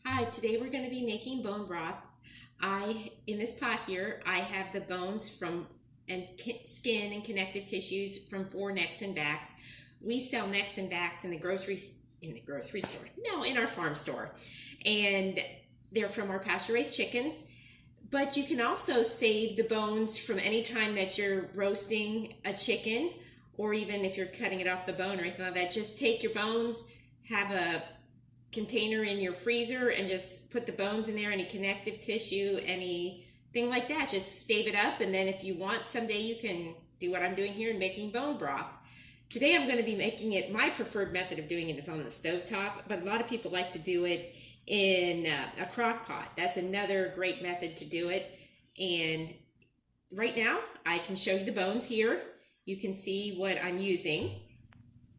Hi, today we're going to be making bone broth. In this pot here, I have the bones from and skin and connective tissues from 4 necks and backs. We sell necks and backs in the grocery store. No, in our farm store. And they're from our pasture-raised chickens. But you can also save the bones from any time that you're roasting a chicken, or even if you're cutting it off the bone or anything like that. Just take your bones, have a container in your freezer, and just put the bones in there, any connective tissue, anything like that. Just save it up, and then if you want, someday you can do what I'm doing here and making bone broth. Today I'm going to be making it, my preferred method of doing it is on the stovetop, but a lot of people like to do it in a crock pot. That's another great method to do it. And right now I can show you the bones here. You can see what I'm using.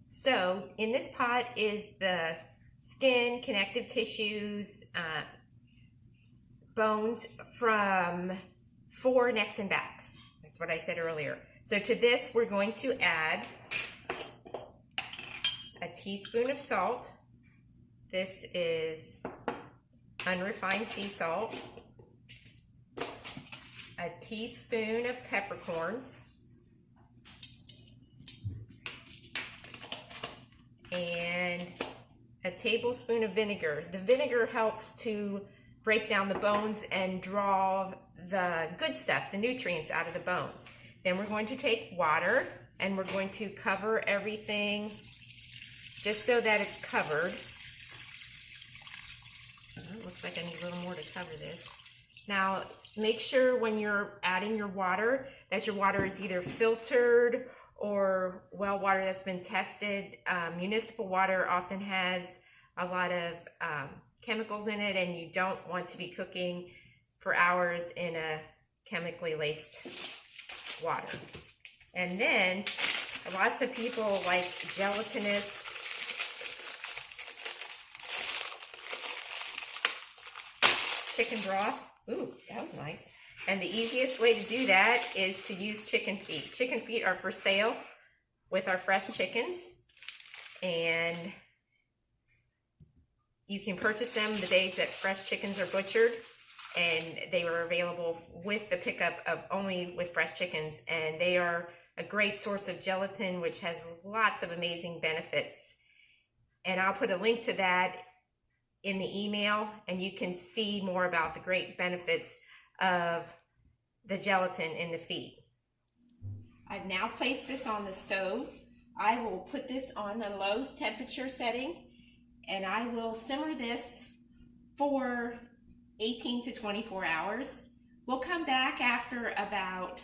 So in this pot is the skin, connective tissues, bones from 4 necks and backs. That's what I said earlier. So to this we're going to add a teaspoon of salt. This is unrefined sea salt. A teaspoon of peppercorns. And a tablespoon of vinegar. The vinegar helps to break down the bones and draw the good stuff, the nutrients, out of the bones. Then we're going to take water and we're going to cover everything just so that it's covered. Looks like I need a little more to cover this. Now, make sure when you're adding your water that your water is either filtered or well water that's been tested. Municipal water often has a lot of chemicals in it, and you don't want to be cooking for hours in a chemically laced water. And then lots of people like gelatinous chicken broth. Ooh, that was nice. And the easiest way to do that is to use chicken feet. Chicken feet are for sale with our fresh chickens, and you can purchase them the days that fresh chickens are butchered, and they are available with the pickup of only with fresh chickens, and they are a great source of gelatin, which has lots of amazing benefits. And I'll put a link to that in the email, and you can see more about the great benefits of the gelatin in the feet. I've now placed this on the stove. I will put this on a low temperature setting, and I will simmer this for 18 to 24 hours. We'll come back after about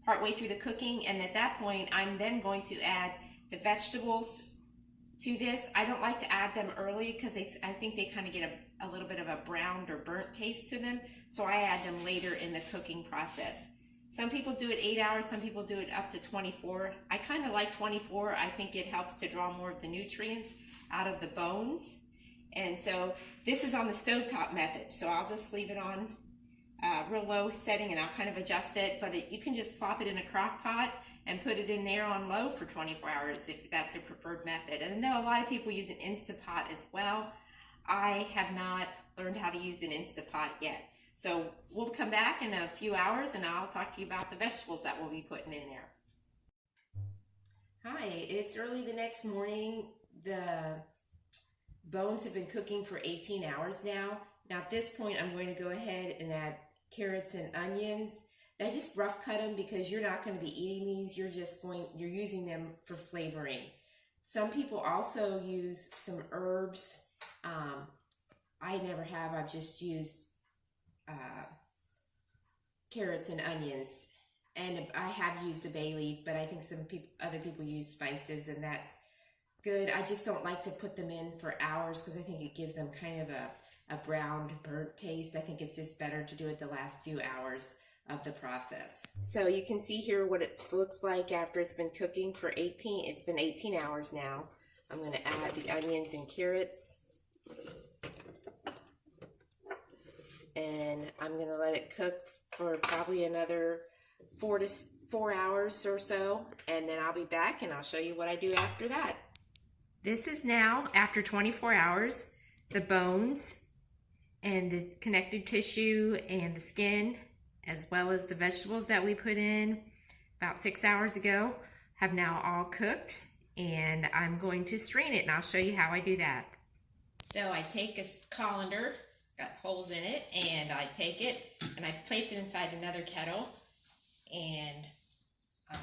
partway through the cooking, and at that point I'm then going to add the vegetables to this. I don't like to add them early because I think they kind of get a little bit of a browned or burnt taste to them, so I add them later in the cooking process. Some people do it 8 hours, some people do it up to 24. I kind of like 24. I think it helps to draw more of the nutrients out of the bones. And so this is on the stovetop method, so I'll just leave it on real low setting, and I'll kind of adjust it, but you can just plop it in a crock pot and put it in there on low for 24 hours if that's a preferred method. And I know a lot of people use an Instapot as well. I have not learned how to use an Instapot yet. So we'll come back in a few hours and I'll talk to you about the vegetables that we'll be putting in there. Hi, it's early the next morning. The bones have been cooking for 18 hours now. Now at this point I'm going to go ahead and add carrots and onions. I just rough cut them because you're not going to be eating these. You're using them for flavoring. Some people also use some herbs. I never have. I've just used carrots and onions, and I have used a bay leaf, but I think other people use spices, and that's good. I just don't like to put them in for hours because I think it gives them kind of a browned, burnt taste. I think it's just better to do it the last few hours of the process. So you can see here what it looks like after it's been cooking for 18 hours now. I'm going to add the onions and carrots, and I'm going to let it cook for probably another 4 hours or so, and then I'll be back and I'll show you what I do after that. This is now after 24 hours. the bones and the connective tissue and the skin, as well as the vegetables that we put in about 6 hours ago, have now all cooked, and I'm going to strain it, and I'll show you how I do that. So I take a colander, it's got holes in it, and I take it and I place it inside another kettle, and it's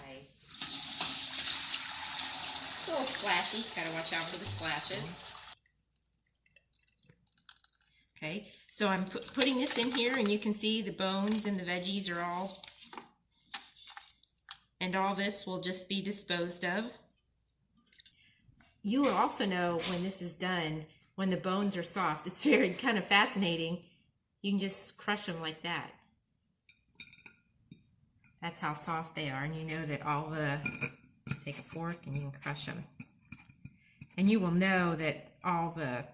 a little splashy, gotta watch out for the splashes. Okay, so I'm putting this in here, and you can see the bones and the veggies are all, and all this will just be disposed of. You will also know when this is done, when the bones are soft. It's very kind of fascinating. You can just crush them like that. That's how soft they are, and you know that all the, let's take a fork and you can crush them. And you will know that all the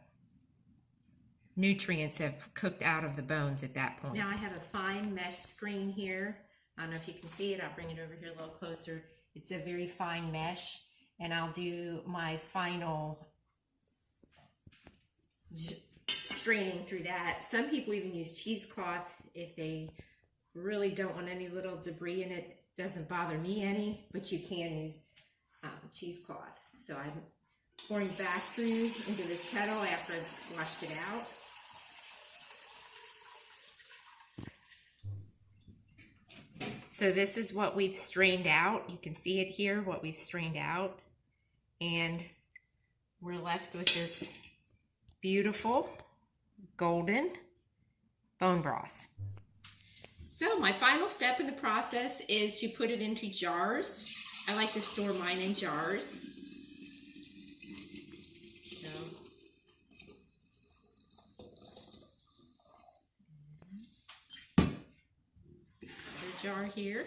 nutrients have cooked out of the bones at that point. Now I have a fine mesh screen here. I don't know if you can see it. I'll bring it over here a little closer. It's a very fine mesh, and I'll do my final straining through that. Some people even use cheesecloth if they really don't want any little debris in it. It doesn't bother me any, but you can use cheesecloth. So I'm pouring back through into this kettle after I've washed it out. So this is what we've strained out. You can see it here, what we've strained out. And we're left with this beautiful golden bone broth. So my final step in the process is to put it into jars. I like to store mine in jars. So, another jar here.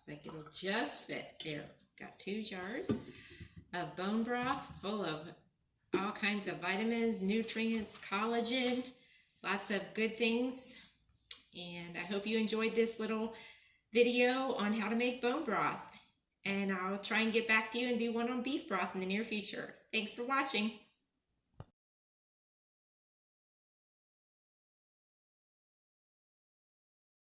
Like it'll just fit. There, got 2 jars of bone broth full of all kinds of vitamins, nutrients, collagen, lots of good things. And I hope you enjoyed this little video on how to make bone broth. And I'll try and get back to you and do one on beef broth in the near future. Thanks for watching.